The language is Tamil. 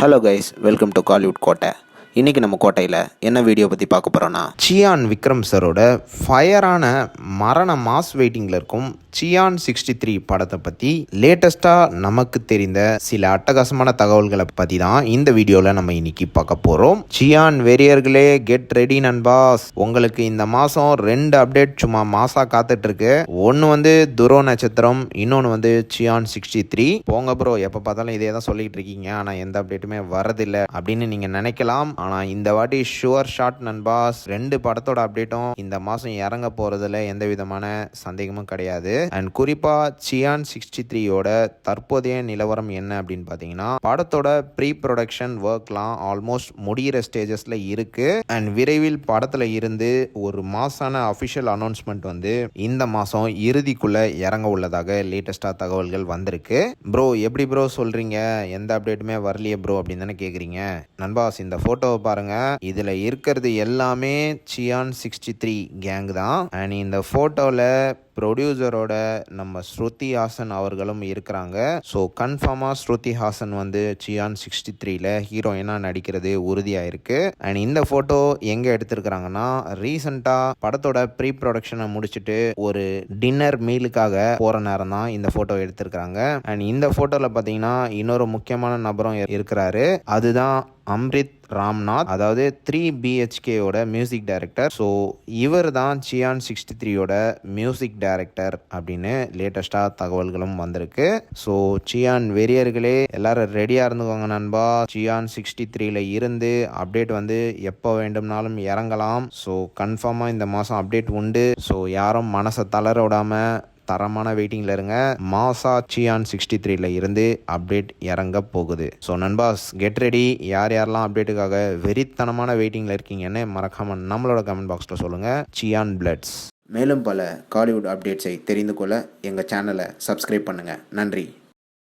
Hello guys, welcome to Kollywood கோட்டை. இன்றைக்கி நம்ம கோட்டையில் என்ன வீடியோ பற்றி பார்க்க போகிறோன்னா, சியான் விக்ரம் சரோட ஃபயரான மரண மாஸ் வெயிட்டிங்கில் இருக்கும் சியான் 63 படத்தை பற்றி லேட்டஸ்ட்டாக நமக்கு தெரிந்த சில அட்டகாசமான தகவல்களை பற்றி தான் இந்த வீடியோவில் நம்ம இன்னைக்கு பார்க்க போகிறோம். சியான் வெறியர்களே கெட் ரெடி நண்பாஸ். உங்களுக்கு இந்த மாதம் 2 அப்டேட் சும்மா மாசாக காத்துட்ருக்கு. ஒன்று வந்து துரோ நட்சத்திரம், இன்னொன்று வந்து சியான் 63. போங்க ப்ரோ, எப்போ பார்த்தாலும் இதே தான் சொல்லிகிட்டு இருக்கீங்க, ஆனால் எந்த அப்டேட்டுமே வரதில்லை அப்படின்னு நீங்கள் நினைக்கலாம். ஆனால் இந்த வாட்டி ஷுவர் ஷாட் நண்பாஸ், 2 படத்தோட அப்டேட்டும் இந்த மாதம் இறங்க போகிறதுல எந்த விதமான சந்தேகமும் கிடையாது. அண்ட் குறிப்பாக சியான் 63யோட தற்போதைய நிலவரம் என்ன அப்படின்னு பார்த்தீங்கன்னா, படத்தோட ப்ரீ ப்ரொடக்ஷன் ஒர்க்லாம் ஆல்மோஸ்ட் முடிகிற ஸ்டேஜஸில் இருக்குது. அண்ட் விரைவில் படத்தில் இருந்து ஒரு மாசான அஃபிஷியல் அனௌன்ஸ்மெண்ட் வந்து இந்த மாதம் இறுதிக்குள்ளே இறங்க உள்ளதாக லேட்டஸ்டாக தகவல்கள் வந்திருக்கு. ப்ரோ எப்படி ப்ரோ சொல்கிறீங்க, எந்த அப்டேட்டுமே வரலையே ப்ரோ அப்படின்னு தானே கேட்குறீங்க. நண்பாஸ், இந்த ஃபோட்டோவை பாருங்க, இதில் இருக்கிறது எல்லாமே சியான் 63 கேங் தான். அண்ட் இந்த ஃபோட்டோவில் ப்ரொடியூசரோட நம்ம ஸ்ருதி ஹாசன் அவர்களும் இருக்கிறாங்க. ஸோ கன்ஃபார்மாக ஸ்ருதி ஹாசன் வந்து சியான் 63ல ஹீரோயினாக நடிக்கிறது உறுதியாக இருக்கு. அண்ட் இந்த ஃபோட்டோ எங்கே எடுத்திருக்கிறாங்கன்னா, ரீசெண்டாக படத்தோட ப்ரீ ப்ரொடக்ஷனை முடிச்சுட்டு ஒரு டின்னர் மீலுக்காக போகிற நேரம் தான் இந்த ஃபோட்டோ எடுத்திருக்கிறாங்க. அண்ட் இந்த ஃபோட்டோவில் பார்த்தீங்கன்னா இன்னொரு முக்கியமான நபரும் இருக்கிறாரு. அதுதான் அம்ரித் ராம்நாத், அதாவது 3 BHKயோட மியூசிக் டைரக்டர். ஸோ இவர் தான் சியான் 63யோட மியூசிக் டைரக்டர் அப்படின்னு லேட்டஸ்டாக தகவல்களும் வந்திருக்கு. ஸோ சியான் வெறியர்களே எல்லாரும் ரெடியாக இருந்துக்கோங்க நண்பா. சியான் 63ல இருந்து அப்டேட் வந்து எப்போ வேண்டும்னாலும் இறங்கலாம். ஸோ கன்ஃபார்மாக இந்த மாதம் அப்டேட் உண்டு. ஸோ யாரும் மனசை தளர விடாமல் தரமான வெயிட்டிங்கில் இருங்க. மாசா சியான் 63ல இருந்து அப்டேட் இறங்க போகுது. ஸோ நண்பாஸ், கெட் ரெடி. யார் யாரெல்லாம் அப்டேட்டுக்காக வெறித்தனமான வெயிட்டிங்கில் இருக்கீங்கன்னு மறக்காமல் நம்மளோட கமெண்ட் பாக்ஸில் சொல்லுங்கள். சியான் பிளட்ஸ். மேலும் பல காலிவுட் அப்டேட்ஸை தெரிந்து கொள்ள எங்கள் சேனலை சப்ஸ்கிரைப் பண்ணுங்கள். நன்றி.